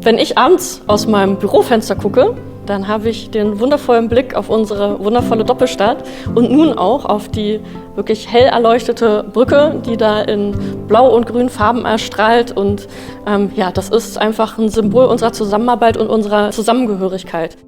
Wenn ich abends aus meinem Bürofenster gucke, dann habe ich den wundervollen Blick auf unsere wundervolle Doppelstadt und nun auch auf die wirklich hell erleuchtete Brücke, die da in blau und grün Farben erstrahlt. Und ja, das ist einfach ein Symbol unserer Zusammenarbeit und unserer Zusammengehörigkeit.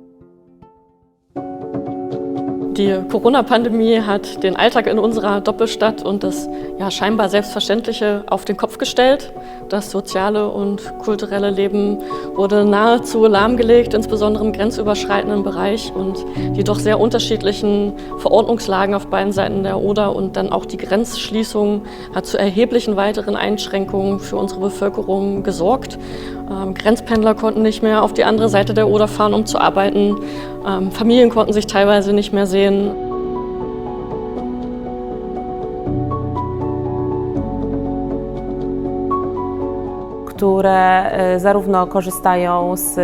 Die Corona-Pandemie hat den Alltag in unserer Doppelstadt und das ja, scheinbar Selbstverständliche auf den Kopf gestellt. Das soziale und kulturelle Leben wurde nahezu lahmgelegt, insbesondere im grenzüberschreitenden Bereich. Und die doch sehr unterschiedlichen Verordnungslagen auf beiden Seiten der Oder und dann auch die Grenzschließung hat zu erheblichen weiteren Einschränkungen für unsere Bevölkerung gesorgt. Grenzpendler konnten nicht mehr auf die andere Seite der Oder fahren, um zu arbeiten. Familien konnten sich teilweise nicht mehr sehen. Które zarówno korzystają z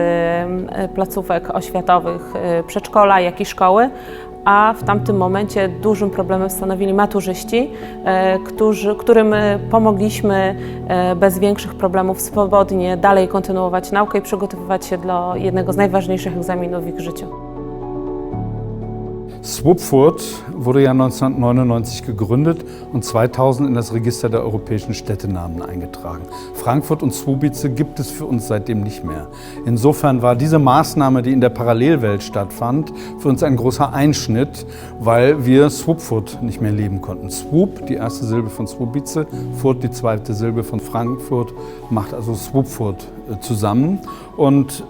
placówek oświatowych przedszkola, jak i szkoły, a w tamtym momencie dużym problemem stanowili maturzyści, którym pomogliśmy bez większych problemów swobodnie dalej kontynuować naukę i przygotowywać się do jednego z najważniejszych egzaminów w ich życiu. Swupfurt wurde ja 1999 gegründet und 2000 in das Register der europäischen Städtenamen eingetragen. Frankfurt und Słubice gibt es für uns seitdem nicht mehr. Insofern war diese Maßnahme, die in der Parallelwelt stattfand, für uns ein großer Einschnitt, weil wir Swupfurt nicht mehr leben konnten. Swoop, die erste Silbe von Słubice, Furt, die zweite Silbe von Frankfurt, macht also Swupfurt zusammen. Und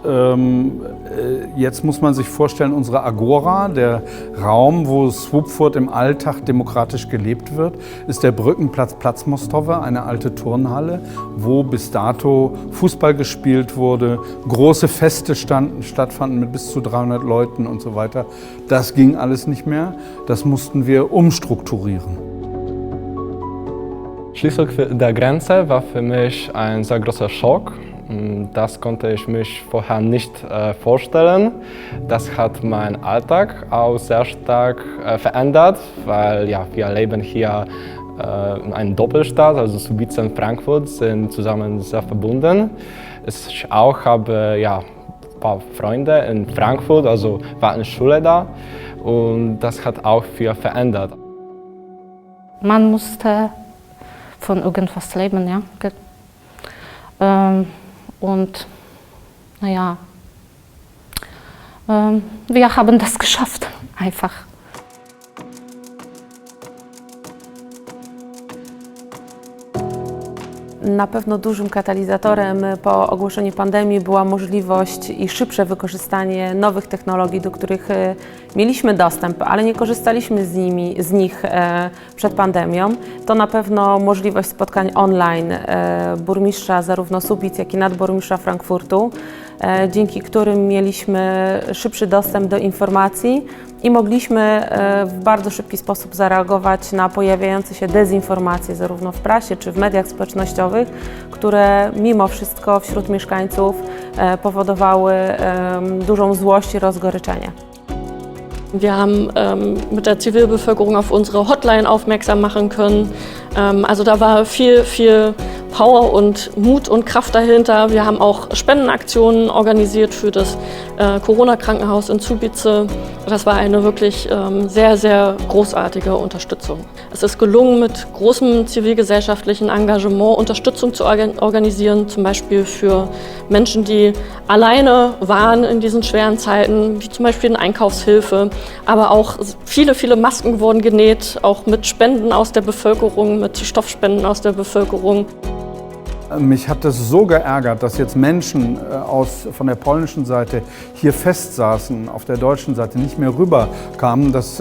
jetzt muss man sich vorstellen, unsere Agora, der Raum, wo Swupfurt im Alltag demokratisch gelebt wird, ist der Brückenplatz Platz Mostowe, eine alte Turnhalle, wo bis dato Fußball gespielt wurde, große Feste stattfanden mit bis zu 300 Leuten und so weiter. Das ging alles nicht mehr, das mussten wir umstrukturieren. Schließung der Grenze war für mich ein sehr großer Schock. Das konnte ich mich vorher nicht vorstellen. Das hat meinen Alltag auch sehr stark verändert, weil ja, wir leben hier in einer Doppelstadt, also Słubice und Frankfurt sind zusammen sehr verbunden. Ich auch habe ja, ein paar Freunde in Frankfurt, also war in der Schule da und das hat auch viel verändert. Man musste von irgendwas leben, ja. Und naja, wir haben das geschafft, einfach. Na pewno dużym katalizatorem po ogłoszeniu pandemii była możliwość i szybsze wykorzystanie nowych technologii, do których mieliśmy dostęp, ale nie korzystaliśmy z nich przed pandemią. To na pewno możliwość spotkań online burmistrza zarówno Słubic, jak i nadburmistrza Frankfurtu, dzięki którym mieliśmy szybszy dostęp do informacji i mogliśmy w bardzo szybki sposób zareagować na pojawiające się dezinformacje zarówno w prasie czy w mediach społecznościowych, które mimo wszystko wśród mieszkańców powodowały dużą złość i rozgoryczenie. Wir haben mit der Zivilbevölkerung auf unsere Hotline aufmerksam machen können. Also da war viel Power und Mut und Kraft dahinter. Wir haben auch Spendenaktionen organisiert für das Corona-Krankenhaus in Słubice. Das war eine wirklich sehr großartige Unterstützung. Es ist gelungen, mit großem zivilgesellschaftlichen Engagement Unterstützung zu organisieren, zum Beispiel für Menschen, die alleine waren in diesen schweren Zeiten, wie zum Beispiel eine Einkaufshilfe. Aber auch viele Masken wurden genäht, auch mit Spenden aus der Bevölkerung, mit Stoffspenden aus der Bevölkerung. Mich hat das so geärgert, dass jetzt Menschen von der polnischen Seite hier festsaßen, auf der deutschen Seite nicht mehr rüberkamen, dass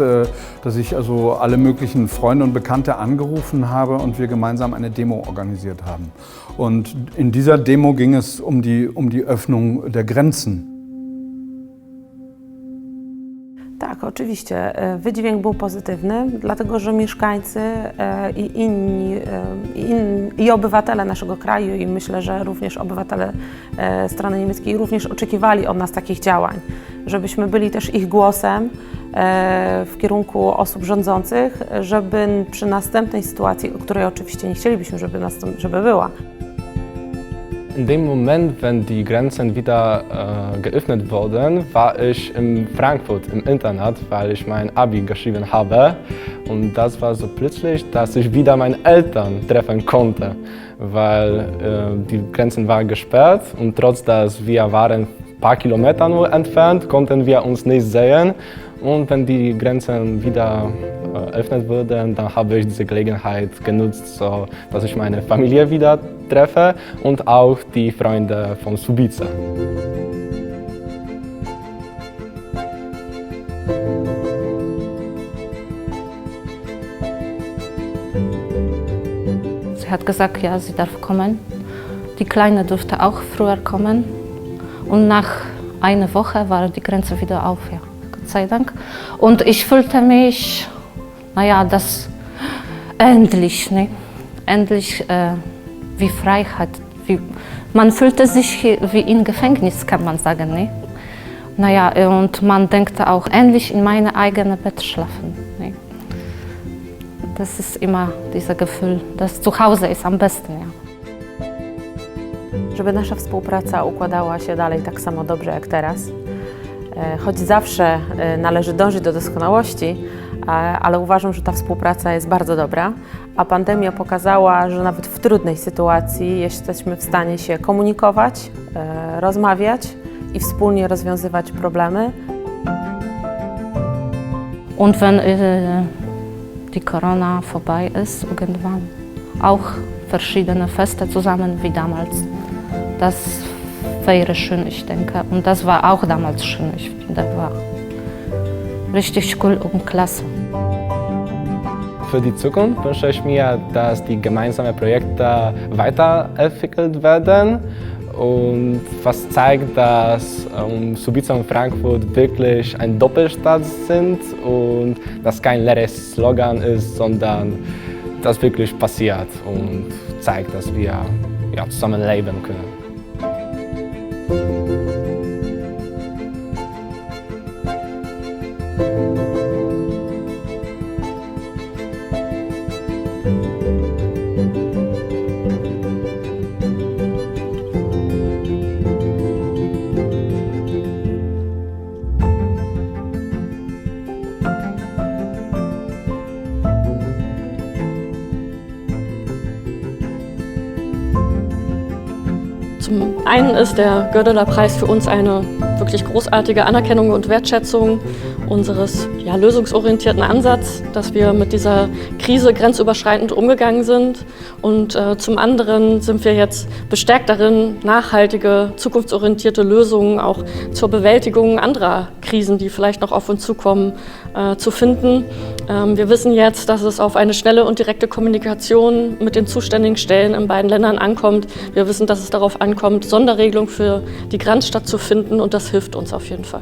ich also alle möglichen Freunde und Bekannte angerufen habe und wir gemeinsam eine Demo organisiert haben. Und in dieser Demo ging es um die Öffnung der Grenzen. Tak, oczywiście. Wydźwięk był pozytywny, dlatego że mieszkańcy i obywatele naszego kraju i myślę, że również obywatele strony niemieckiej również oczekiwali od nas takich działań, żebyśmy byli też ich głosem w kierunku osób rządzących, żeby przy następnej sytuacji, o której oczywiście nie chcielibyśmy, żeby była, In dem Moment, wenn die Grenzen wieder geöffnet wurden, war ich in Frankfurt im Internat, weil ich mein Abi geschrieben habe. Und das war so plötzlich, dass ich wieder meine Eltern treffen konnte, weil die Grenzen waren gesperrt und trotz dass wir waren ein paar Kilometer nur entfernt, konnten wir uns nicht sehen. Und wenn die Grenzen wieder eröffnet wurden, dann habe ich diese Gelegenheit genutzt, so dass ich meine Familie wieder treffe und auch die Freunde von Subice. Sie hat gesagt, ja, sie darf kommen. Die Kleine durfte auch früher kommen. Und nach einer Woche war die Grenze wieder auf, ja, Gott sei Dank. Und ich fühlte mich, naja, das endlich, ne? Endlich wie Freiheit. Man fühlte sich wie im Gefängnis, kann man sagen. Ne? Naja, und man denkt auch, endlich in meine eigene Bett schlafen. Ne? Das ist immer dieses Gefühl, dass zu Hause ist am besten. Ja. Żeby nasza współpraca układała się dalej tak samo dobrze jak teraz, choć zawsze należy dążyć do doskonałości, ale uważam, że ta współpraca jest bardzo dobra, a pandemia pokazała, że nawet w trudnej sytuacji jesteśmy w stanie się komunikować, rozmawiać i wspólnie rozwiązywać problemy. Und wenn die Corona vorbei ist, irgendwann auch verschiedene Feste zusammen wie damals. Das wäre schön, ich denke. Und das war auch damals schön. Ich finde, war richtig cool und klasse. Für die Zukunft wünsche ich mir, dass die gemeinsamen Projekte weiterentwickelt werden und was zeigt, dass Subice und Frankfurt wirklich eine Doppelstadt sind und dass kein leeres Slogan ist, sondern das wirklich passiert und zeigt, dass wir zusammen leben können. Zum einen ist der Gödeler-Preis für uns eine wirklich großartige Anerkennung und Wertschätzung unseres lösungsorientierten Ansatzes, dass wir mit dieser Krise grenzüberschreitend umgegangen sind. Und zum anderen sind wir jetzt bestärkt darin, nachhaltige, zukunftsorientierte Lösungen auch zur Bewältigung anderer Krisen, die vielleicht noch auf uns zukommen, zu finden. Wir wissen jetzt, dass es auf eine schnelle und direkte Kommunikation mit den zuständigen Stellen in beiden Ländern ankommt. Wir wissen, dass es darauf ankommt, Sonderregelungen für die Grenzstadt zu finden, und das hilft uns auf jeden Fall.